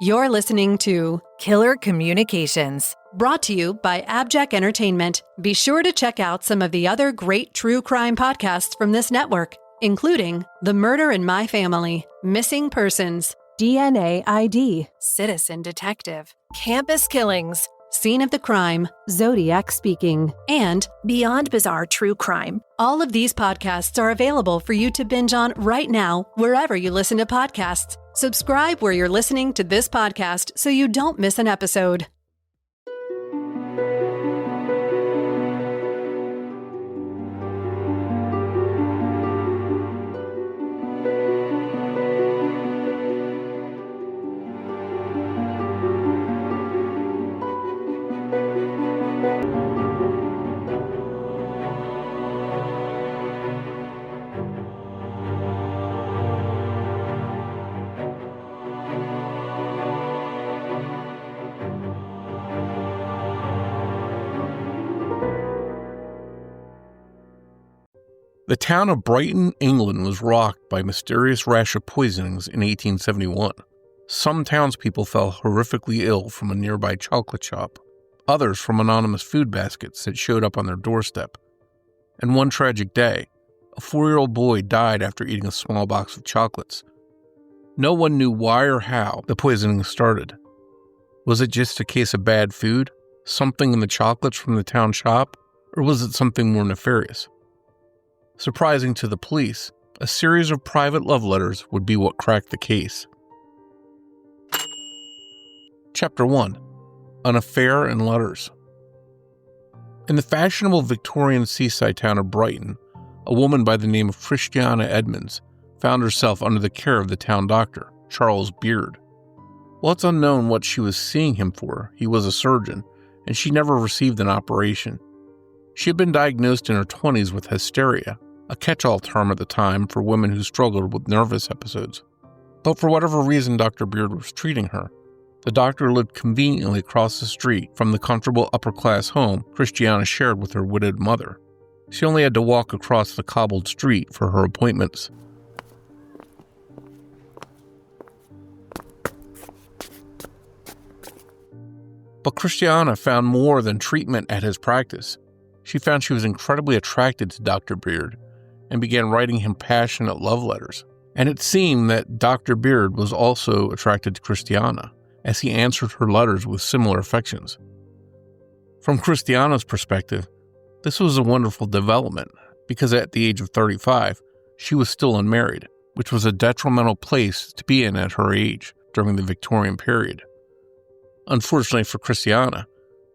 You're listening to Killer Communications, brought to you by AbJack Entertainment. Be sure to check out some of the other great true crime podcasts from this network, including The Murder in My Family, Missing Persons, DNA ID, Citizen Detective, Campus Killings, Scene of the Crime, Zodiac Speaking, and Beyond Bizarre True Crime. All of these podcasts are available for you to binge on right now, wherever you listen to podcasts. Subscribe where you're listening to this podcast so you don't miss an episode. The town of Brighton, England was rocked by a mysterious rash of poisonings in 1871. Some townspeople fell horrifically ill from a nearby chocolate shop, others from anonymous food baskets that showed up on their doorstep. And one tragic day, a 4-year-old boy died after eating a small box of chocolates. No one knew why or how the poisoning started. Was it just a case of bad food, something in the chocolates from the town shop, or was it something more nefarious? Surprising to the police, a series of private love letters would be what cracked the case. Chapter 1. An Affair in Letters. In the fashionable Victorian seaside town of Brighton, a woman by the name of Christiana Edmonds found herself under the care of the town doctor, Charles Beard. While it's unknown what she was seeing him for, he was a surgeon, and she never received an operation. She had been diagnosed in her 20s with hysteria, a catch-all term at the time for women who struggled with nervous episodes. But for whatever reason Dr. Beard was treating her, the doctor lived conveniently across the street from the comfortable upper-class home Christiana shared with her widowed mother. She only had to walk across the cobbled street for her appointments. But Christiana found more than treatment at his practice. She found she was incredibly attracted to Dr. Beard and began writing him passionate love letters. And it seemed that Dr. Beard was also attracted to Christiana, as he answered her letters with similar affections. From Christiana's perspective, this was a wonderful development, because at the age of 35, she was still unmarried, which was a detrimental place to be in at her age during the Victorian period. Unfortunately for Christiana,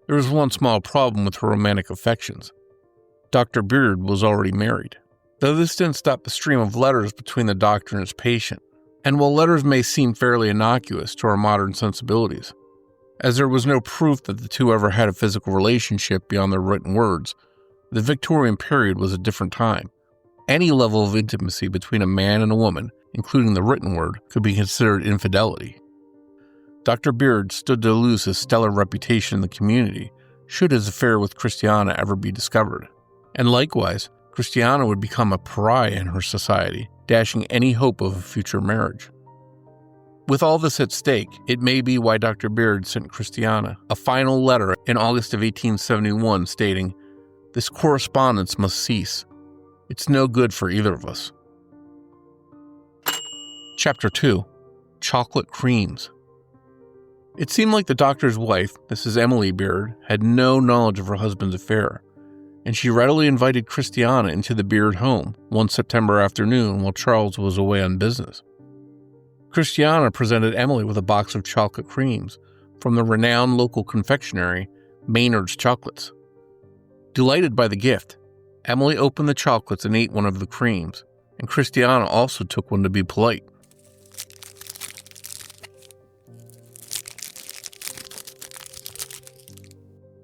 there was one small problem with her romantic affections. Dr. Beard was already married, though this didn't stop the stream of letters between the doctor and his patient. And while letters may seem fairly innocuous to our modern sensibilities, as there was no proof that the two ever had a physical relationship beyond their written words, the Victorian period was a different time. Any level of intimacy between a man and a woman, including the written word, could be considered infidelity. Dr. Beard stood to lose his stellar reputation in the community should his affair with Christiana ever be discovered. And likewise, Christiana would become a pariah in her society, dashing any hope of a future marriage. With all this at stake, it may be why Dr. Beard sent Christiana a final letter in August of 1871 stating, "This correspondence must cease. It's no good for either of us." Chapter 2. Chocolate Creams. It seemed like the doctor's wife, Mrs. Emily Beard, had no knowledge of her husband's affair, and she readily invited Christiana into the Beard home one September afternoon while Charles was away on business. Christiana presented Emily with a box of chocolate creams from the renowned local confectionery, Maynard's Chocolates. Delighted by the gift, Emily opened the chocolates and ate one of the creams, and Christiana also took one to be polite.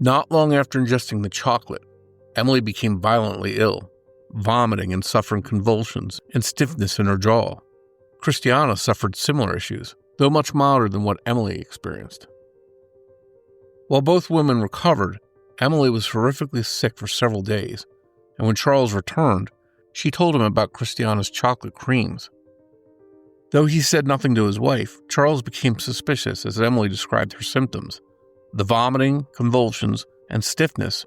Not long after ingesting the chocolate, Emily became violently ill, vomiting and suffering convulsions and stiffness in her jaw. Christiana suffered similar issues, though much milder than what Emily experienced. While both women recovered, Emily was horrifically sick for several days, and when Charles returned, she told him about Christiana's chocolate creams. Though he said nothing to his wife, Charles became suspicious as Emily described her symptoms. The vomiting, convulsions, and stiffness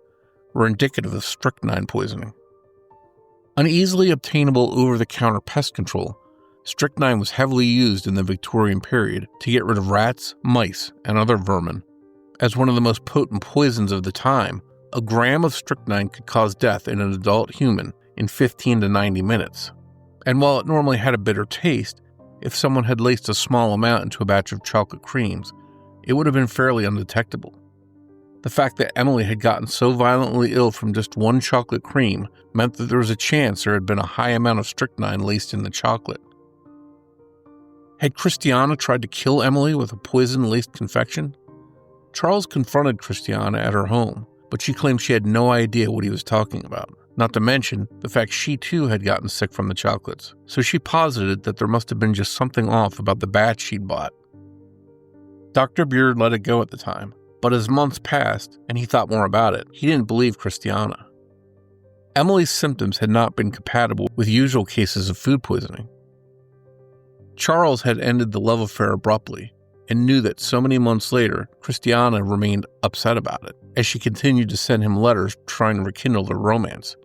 were indicative of strychnine poisoning. An easily obtainable over-the-counter pest control, strychnine was heavily used in the Victorian period to get rid of rats, mice, and other vermin. As one of the most potent poisons of the time, a gram of strychnine could cause death in an adult human in 15 to 90 minutes. And while it normally had a bitter taste, if someone had laced a small amount into a batch of chocolate creams, it would have been fairly undetectable. The fact that Emily had gotten so violently ill from just one chocolate cream meant that there was a chance there had been a high amount of strychnine laced in the chocolate. Had Christiana tried to kill Emily with a poison-laced confection? Charles confronted Christiana at her home, but she claimed she had no idea what he was talking about, not to mention the fact she too had gotten sick from the chocolates, so she posited that there must have been just something off about the batch she'd bought. Dr. Beard let it go at the time, but as months passed and he thought more about it, he didn't believe Christiana. Emily's symptoms had not been compatible with usual cases of food poisoning. Charles had ended the love affair abruptly and knew that so many months later, Christiana remained upset about it, as she continued to send him letters trying to rekindle their romance.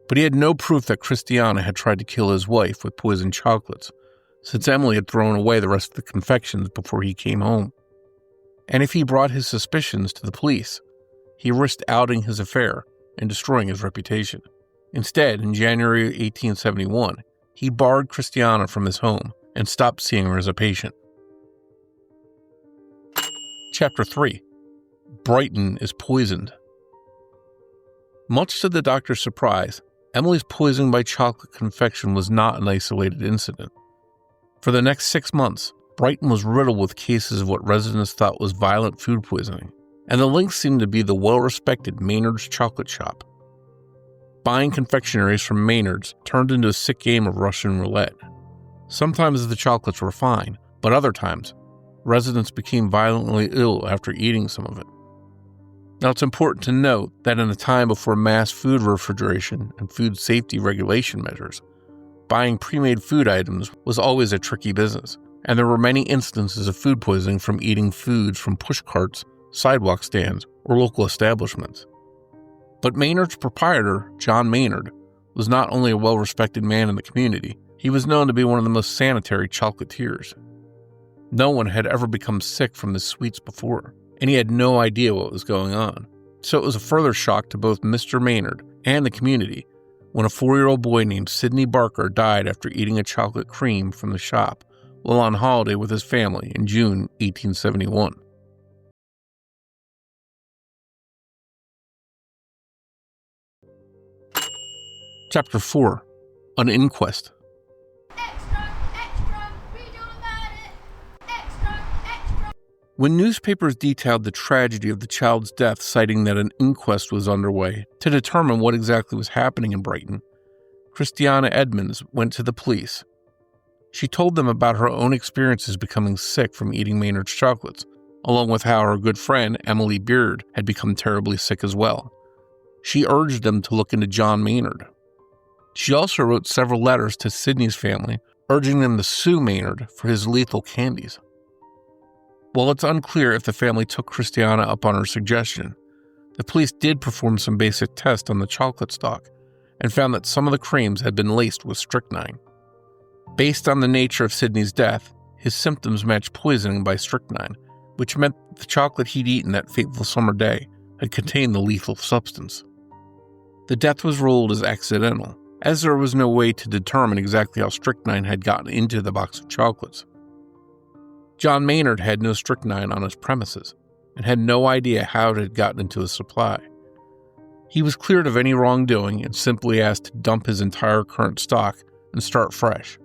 But he had no proof that Christiana had tried to kill his wife with poisoned chocolates, since Emily had thrown away the rest of the confections before he came home. And if he brought his suspicions to the police, he risked outing his affair and destroying his reputation. Instead, in January 1871, he barred Christiana from his home and stopped seeing her as a patient. Chapter 3. Brighton is poisoned. Much to the doctor's surprise, Emily's poisoning by chocolate confection was not an isolated incident. For the next 6 months, Brighton was riddled with cases of what residents thought was violent food poisoning, and the link seemed to be the well-respected Maynard's chocolate shop. Buying confectionaries from Maynard's turned into a sick game of Russian roulette. Sometimes the chocolates were fine, but other times, residents became violently ill after eating some of it. Now, it's important to note that in a time before mass food refrigeration and food safety regulation measures, buying pre-made food items was always a tricky business, and there were many instances of food poisoning from eating foods from push carts, sidewalk stands, or local establishments. But Maynard's proprietor, John Maynard, was not only a well-respected man in the community, he was known to be one of the most sanitary chocolatiers. No one had ever become sick from the sweets before, and he had no idea what was going on. So it was a further shock to both Mr. Maynard and the community when a 4-year-old boy named Sidney Barker died after eating a chocolate cream from the shop while on holiday with his family in June 1871. Chapter 4. An Inquest. When newspapers detailed the tragedy of the child's death, citing that an inquest was underway to determine what exactly was happening in Brighton, Christiana Edmonds went to the police. She told them about her own experiences becoming sick from eating Maynard's chocolates, along with how her good friend Emily Beard had become terribly sick as well. She urged them to look into John Maynard. She also wrote several letters to Sidney's family, urging them to sue Maynard for his lethal candies. While it's unclear if the family took Christiana up on her suggestion, the police did perform some basic tests on the chocolate stock and found that some of the creams had been laced with strychnine. Based on the nature of Sidney's death, his symptoms matched poisoning by strychnine, which meant that the chocolate he'd eaten that fateful summer day had contained the lethal substance. The death was ruled as accidental, as there was no way to determine exactly how strychnine had gotten into the box of chocolates. John Maynard had no strychnine on his premises and had no idea how it had gotten into his supply. He was cleared of any wrongdoing and simply asked to dump his entire current stock and start fresh.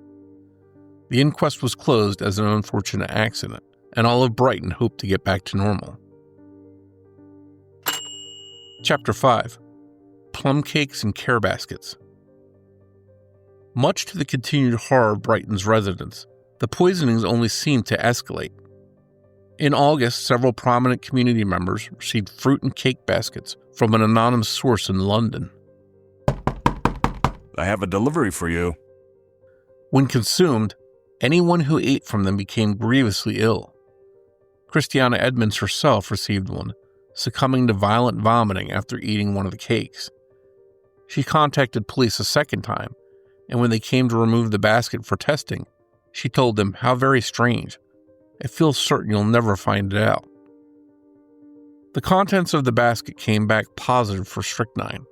The inquest was closed as an unfortunate accident, and all of Brighton hoped to get back to normal. Chapter 5. Plum Cakes and Care Baskets. Much to the continued horror of Brighton's residents, the poisonings only seemed to escalate. In August, several prominent community members received fruit and cake baskets from an anonymous source in London. I have a delivery for you. When consumed, Anyone who ate from them became grievously ill. Christiana Edmonds herself received one, succumbing to violent vomiting after eating one of the cakes. She contacted police a second time, and when they came to remove the basket for testing, she told them, "How very strange. I feel certain you'll never find it out." The contents of the basket came back positive for strychnine.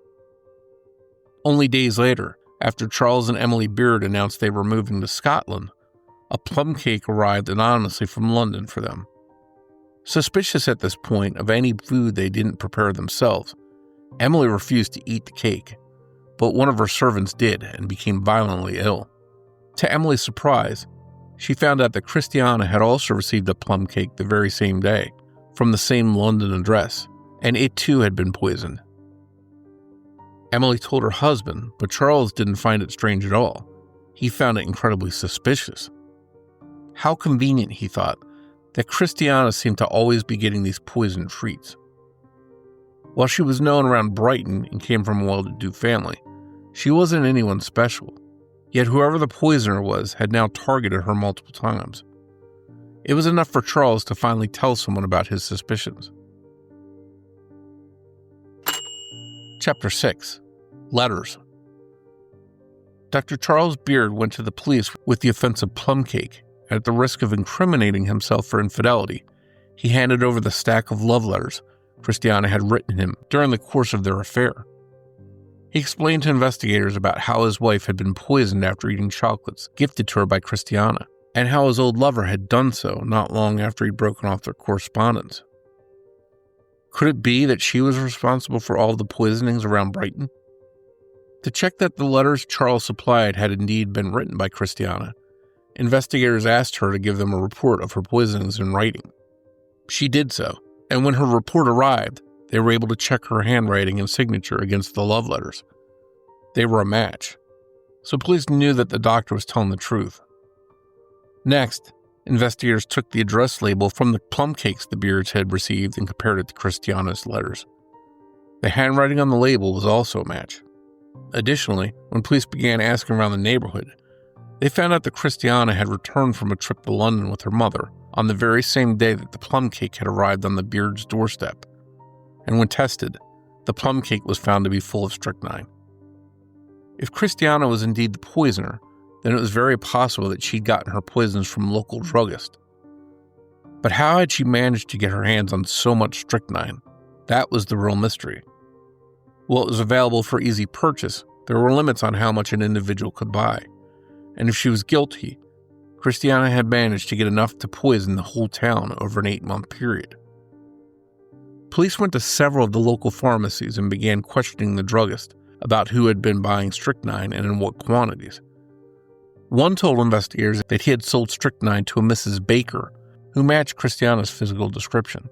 Only days later, after Charles and Emily Beard announced they were moving to Scotland, a plum cake arrived anonymously from London for them. Suspicious at this point of any food they didn't prepare themselves, Emily refused to eat the cake, but one of her servants did and became violently ill. To Emily's surprise, she found out that Christiana had also received a plum cake the very same day, from the same London address, and it too had been poisoned. Emily told her husband, but Charles didn't find it strange at all. He found it incredibly suspicious. How convenient, he thought, that Christiana seemed to always be getting these poisoned treats. While she was known around Brighton and came from a well-to-do family, she wasn't anyone special. Yet whoever the poisoner was had now targeted her multiple times. It was enough for Charles to finally tell someone about his suspicions. Chapter 6. Letters. Dr. Charles Beard went to the police with the offensive plum cake, and at the risk of incriminating himself for infidelity, he handed over the stack of love letters Christiana had written him during the course of their affair. He explained to investigators about how his wife had been poisoned after eating chocolates gifted to her by Christiana, and how his old lover had done so not long after he'd broken off their correspondence. Could it be that she was responsible for all the poisonings around Brighton? To check that the letters Charles supplied had indeed been written by Christiana, investigators asked her to give them a report of her poisonings in writing. She did so, and when her report arrived, they were able to check her handwriting and signature against the love letters. They were a match, so police knew that the doctor was telling the truth. Next, investigators took the address label from the plum cakes the Beards had received and compared it to Christiana's letters. The handwriting on the label was also a match. Additionally, when police began asking around the neighborhood, they found out that Christiana had returned from a trip to London with her mother on the very same day that the plum cake had arrived on the Beards' doorstep. And when tested, the plum cake was found to be full of strychnine. If Christiana was indeed the poisoner, then it was very possible that she'd gotten her poisons from local druggists. But how had she managed to get her hands on so much strychnine? That was the real mystery. While it was available for easy purchase, there were limits on how much an individual could buy. And if she was guilty, Christiana had managed to get enough to poison the whole town over an 8-month period. Police went to several of the local pharmacies and began questioning the druggist about who had been buying strychnine and in what quantities. One told investigators that he had sold strychnine to a Mrs. Baker, who matched Christiana's physical description.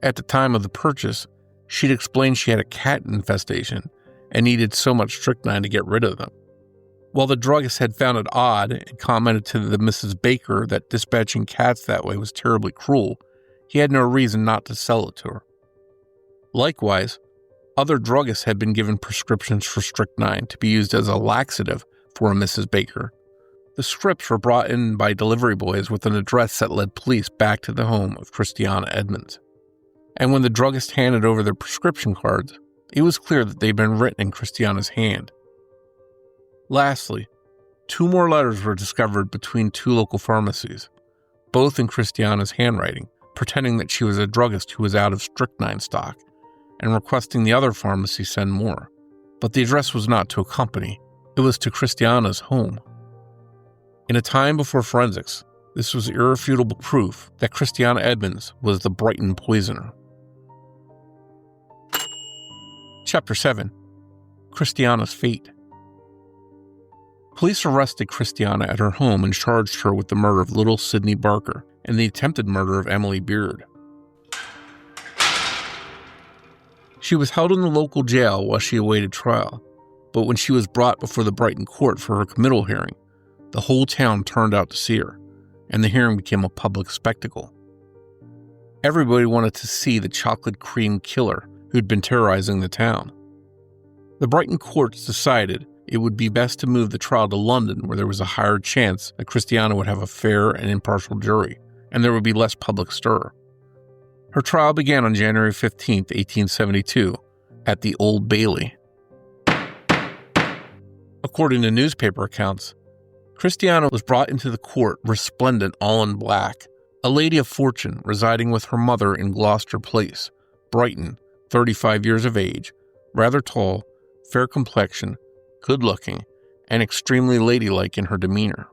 At the time of the purchase, she'd explained she had a cat infestation and needed so much strychnine to get rid of them. While the druggist had found it odd and commented to the Mrs. Baker that dispatching cats that way was terribly cruel, he had no reason not to sell it to her. Likewise, other druggists had been given prescriptions for strychnine to be used as a laxative for a Mrs. Baker. The scripts were brought in by delivery boys with an address that led police back to the home of Christiana Edmonds. And when the druggist handed over their prescription cards, it was clear that they'd been written in Christiana's hand. Lastly, 2 more letters were discovered between 2 local pharmacies, both in Christiana's handwriting, pretending that she was a druggist who was out of strychnine stock, and requesting the other pharmacy send more. But the address was not to a company, it was to Christiana's home. In a time before forensics, this was irrefutable proof that Christiana Edmonds was the Brighton poisoner. Chapter 7. Christiana's Fate. Police arrested Christiana at her home and charged her with the murder of little Sydney Barker and the attempted murder of Emily Beard. She was held in the local jail while she awaited trial, but when she was brought before the Brighton court for her committal hearing, the whole town turned out to see her, and the hearing became a public spectacle. Everybody wanted to see the chocolate cream killer who'd been terrorizing the town. The Brighton courts decided it would be best to move the trial to London, where there was a higher chance that Christiana would have a fair and impartial jury, and there would be less public stir. Her trial began on January 15, 1872, at the Old Bailey. According to newspaper accounts, Christiana was brought into the court resplendent all in black, a lady of fortune residing with her mother in Gloucester Place, Brighton, 35 years of age, rather tall, fair complexion, good-looking, and extremely ladylike in her demeanor.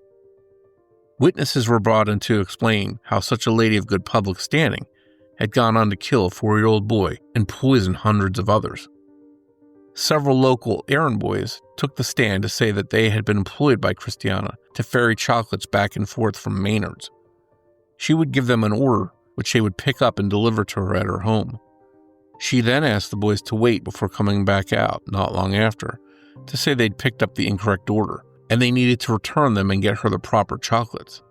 Witnesses were brought in to explain how such a lady of good public standing had gone on to kill a 4-year-old boy and poison hundreds of others. Several local errand boys took the stand to say that they had been employed by Christiana to ferry chocolates back and forth from Maynard's. She would give them an order, which they would pick up and deliver to her at her home. She then asked the boys to wait before coming back out, not long after, to say they'd picked up the incorrect order, and they needed to return them and get her the proper chocolates.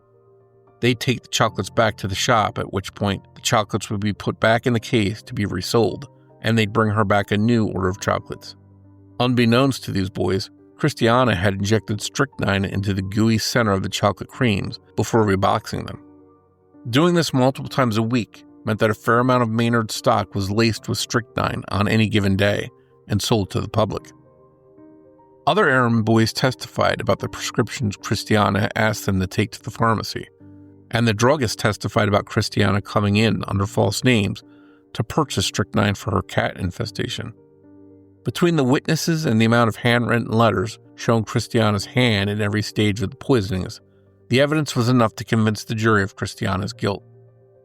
They'd take the chocolates back to the shop, at which point the chocolates would be put back in the case to be resold, and they'd bring her back a new order of chocolates. Unbeknownst to these boys, Christiana had injected strychnine into the gooey center of the chocolate creams before reboxing them. Doing this multiple times a week meant that a fair amount of Maynard stock was laced with strychnine on any given day and sold to the public. Other errand boys testified about the prescriptions Christiana asked them to take to the pharmacy, and the druggist testified about Christiana coming in under false names to purchase strychnine for her cat infestation. Between the witnesses and the amount of handwritten letters showing Christiana's hand in every stage of the poisonings, the evidence was enough to convince the jury of Christiana's guilt.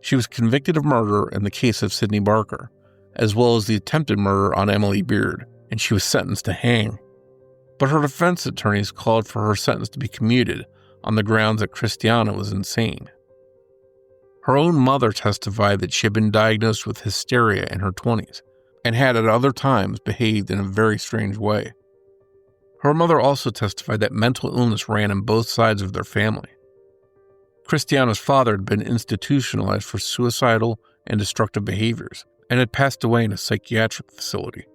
She was convicted of murder in the case of Sidney Barker, as well as the attempted murder on Emily Beard, and she was sentenced to hang. But her defense attorneys called for her sentence to be commuted on the grounds that Christiana was insane. Her own mother testified that she had been diagnosed with hysteria in her 20s and had at other times behaved in a very strange way. Her mother also testified that mental illness ran in both sides of their family. Christiana's father had been institutionalized for suicidal and destructive behaviors and had passed away in a psychiatric facility.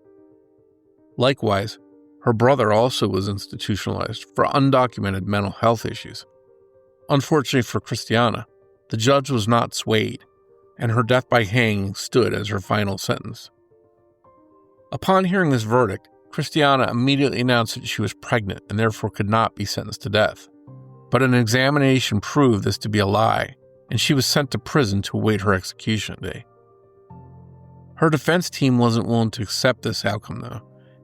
Likewise, her brother also was institutionalized for undocumented mental health issues. Unfortunately for Christiana, the judge was not swayed, and her death by hanging stood as her final sentence. Upon hearing this verdict, Christiana immediately announced that she was pregnant and therefore could not be sentenced to death. But an examination proved this to be a lie, and she was sent to prison to await her execution day. Her defense team wasn't willing to accept this outcome, though,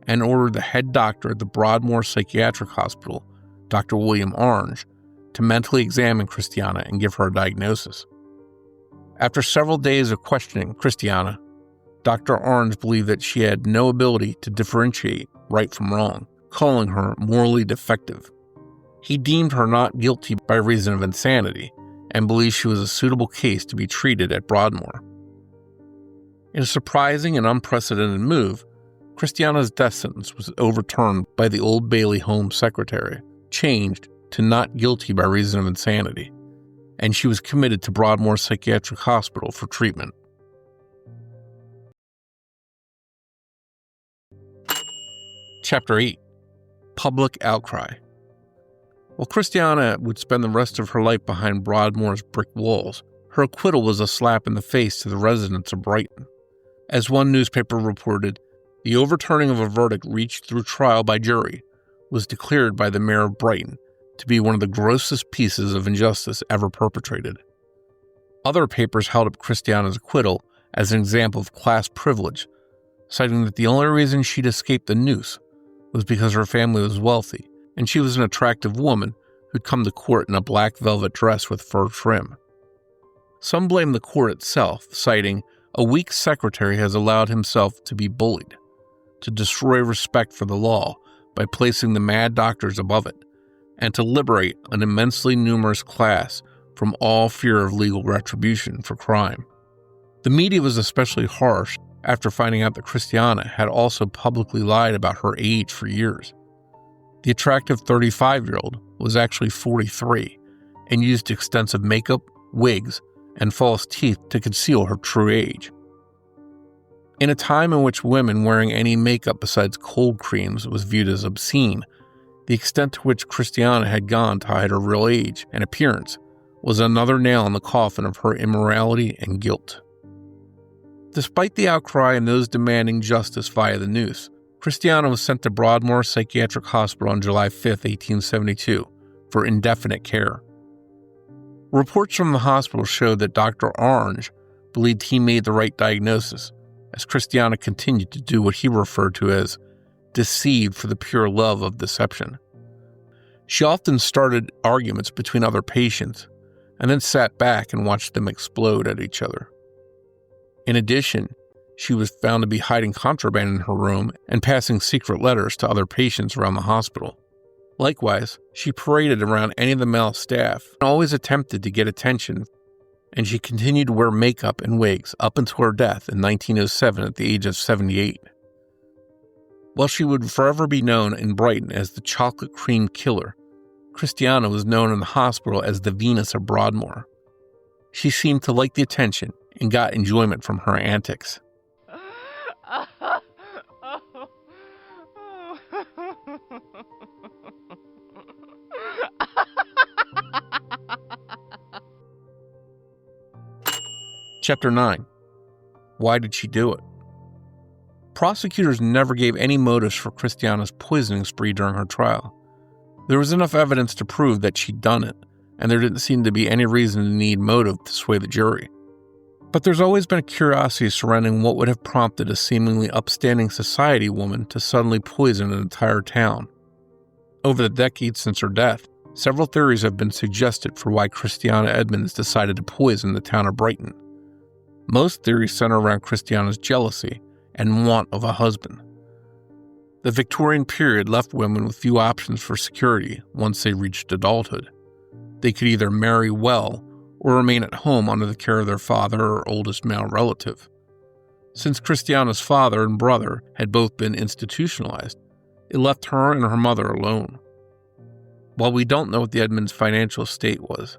and ordered the head doctor at the Broadmoor Psychiatric Hospital, Dr. William Orange, to mentally examine Christiana and give her a diagnosis. After several days of questioning Christiana, Dr. Orange believed that she had no ability to differentiate right from wrong, calling her morally defective. He deemed her not guilty by reason of insanity and believed she was a suitable case to be treated at Broadmoor. In a surprising and unprecedented move, Christiana's death sentence was overturned by the Old Bailey Home Secretary, changed to not guilty by reason of insanity, and she was committed to Broadmoor Psychiatric Hospital for treatment. Chapter 8. Public Outcry. While Christiana would spend the rest of her life behind Broadmoor's brick walls, her acquittal was a slap in the face to the residents of Brighton. As one newspaper reported, the overturning of a verdict reached through trial by jury was declared by the mayor of Brighton to be one of the grossest pieces of injustice ever perpetrated. Other papers held up Christiana's acquittal as an example of class privilege, citing that the only reason she'd escaped the noose was because her family was wealthy and she was an attractive woman who'd come to court in a black velvet dress with fur trim. Some blame the court itself, citing a weak secretary has allowed himself to be bullied, to destroy respect for the law by placing the mad doctors above it, and to liberate an immensely numerous class from all fear of legal retribution for crime. The media was especially harsh after finding out that Christiana had also publicly lied about her age for years. The attractive 35-year-old was actually 43 and used extensive makeup, wigs, and false teeth to conceal her true age. In a time in which women wearing any makeup besides cold creams was viewed as obscene, The extent to which Christiana had gone to hide her real age and appearance was another nail in the coffin of her immorality and guilt. Despite the outcry and those demanding justice via the noose, Christiana was sent to Broadmoor Psychiatric Hospital on July 5, 1872, for indefinite care. Reports from the hospital showed that Dr. Orange believed he made the right diagnosis, as Christiana continued to do what he referred to as deceived for the pure love of deception. She often started arguments between other patients and then sat back and watched them explode at each other. In addition, she was found to be hiding contraband in her room and passing secret letters to other patients around the hospital. Likewise, she paraded around any of the male staff and always attempted to get attention, and she continued to wear makeup and wigs up until her death in 1907 at the age of 78. While she would forever be known in Brighton as the Chocolate Cream Killer, Christiana was known in the hospital as the Venus of Broadmoor. She seemed to like the attention and got enjoyment from her antics. Chapter 9. Why did she do it? Prosecutors never gave any motives for Christiana's poisoning spree during her trial. There was enough evidence to prove that she'd done it, and there didn't seem to be any reason to need motive to sway the jury. But there's always been a curiosity surrounding what would have prompted a seemingly upstanding society woman to suddenly poison an entire town. Over the decades since her death, several theories have been suggested for why Christiana Edmonds decided to poison the town of Brighton. Most theories center around Christiana's jealousy and want of a husband. The Victorian period left women with few options for security once they reached adulthood. They could either marry well or remain at home under the care of their father or oldest male relative. Since Christiana's father and brother had both been institutionalized, it left her and her mother alone. While we don't know what the Edmonds' financial state was,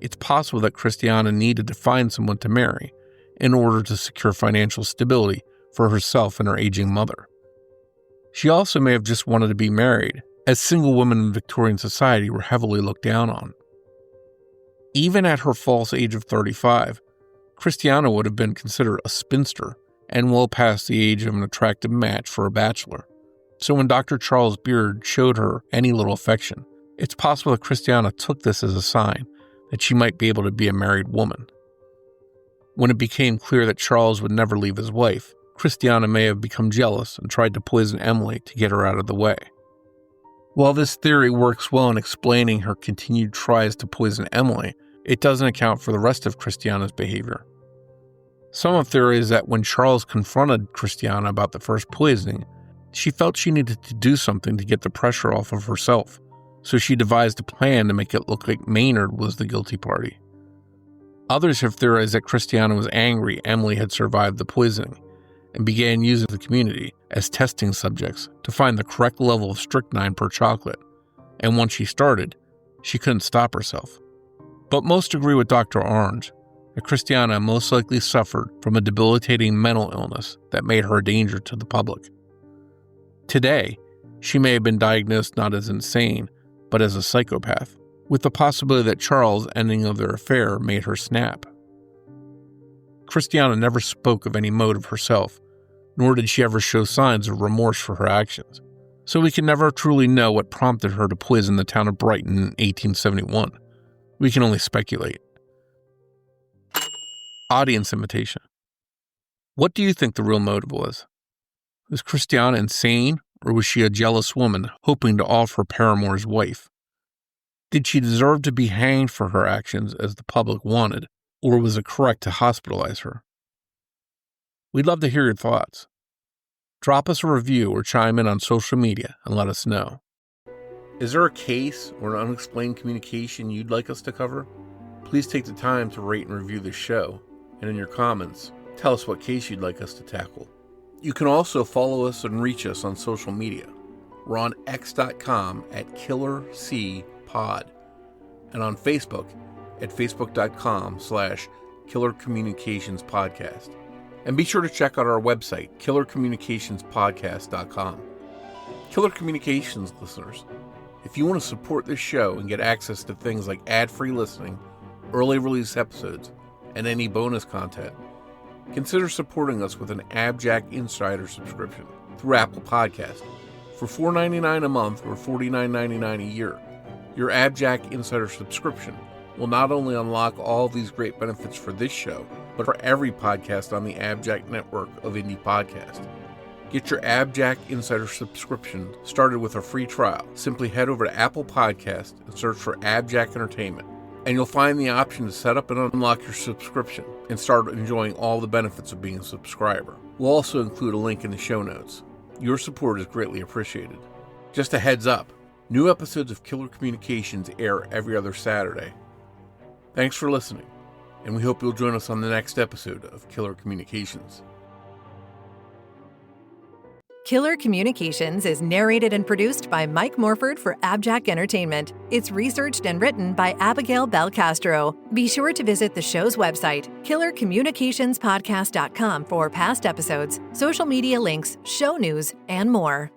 it's possible that Christiana needed to find someone to marry in order to secure financial stability for herself and her aging mother. She also may have just wanted to be married, as single women in Victorian society were heavily looked down on. Even at her false age of 35, Christiana would have been considered a spinster and well past the age of an attractive match for a bachelor. So when Dr. Charles Beard showed her any little affection, it's possible that Christiana took this as a sign that she might be able to be a married woman. When it became clear that Charles would never leave his wife, Christiana may have become jealous and tried to poison Emily to get her out of the way. While this theory works well in explaining her continued tries to poison Emily, it doesn't account for the rest of Christiana's behavior. Some have theorized that when Charles confronted Christiana about the first poisoning, she felt she needed to do something to get the pressure off of herself, so she devised a plan to make it look like Maynard was the guilty party. Others have theorized that Christiana was angry Emily had survived the poisoning and began using the community as testing subjects to find the correct level of strychnine per chocolate, and once she started, she couldn't stop herself. But most agree with Dr. Orange that Christiana most likely suffered from a debilitating mental illness that made her a danger to the public. Today, she may have been diagnosed not as insane, but as a psychopath, with the possibility that Charles' ending of their affair made her snap. Christiana never spoke of any motive herself, nor did she ever show signs of remorse for her actions, so we can never truly know what prompted her to poison the town of Brighton in 1871. We can only speculate. Audience invitation. What do you think the real motive was? Was Christiana insane, or was she a jealous woman hoping to off her paramour's wife? Did she deserve to be hanged for her actions as the public wanted, or was it correct to hospitalize her? We'd love to hear your thoughts. Drop us a review or chime in on social media and let us know. Is there a case or an unexplained communication you'd like us to cover? Please take the time to rate and review the show, and in your comments, tell us what case you'd like us to tackle. You can also follow us and reach us on social media. We're on x.com at KillerCPod, and on Facebook at facebook.com/KillerCommunicationsPodcast. And be sure to check out our website, KillerCommunicationspodcast.com. Killer Communications listeners, If you want to support this show and get access to things like ad-free listening, early release episodes, and any bonus content, consider supporting us with an AbJack Insider subscription through Apple Podcasts. For $4.99 a month or $49.99 a year, your AbJack Insider subscription will not only unlock all these great benefits for this show, but for every podcast on the AbJack network of indie podcasts. Get your AbJack Insider subscription started with a free trial. Simply head over to Apple Podcasts and search for AbJack Entertainment, and you'll find the option to set up and unlock your subscription and start enjoying all the benefits of being a subscriber. We'll also include a link in the show notes. Your support is greatly appreciated. Just a heads up, new episodes of Killer Communications air every other Saturday. Thanks for listening, and we hope you'll join us on the next episode of Killer Communications. Killer Communications is narrated and produced by Mike Morford for AbJack Entertainment. It's researched and written by Abagail Belcastro. Be sure to visit the show's website, killercommunicationspodcast.com, for past episodes, social media links, show news, and more.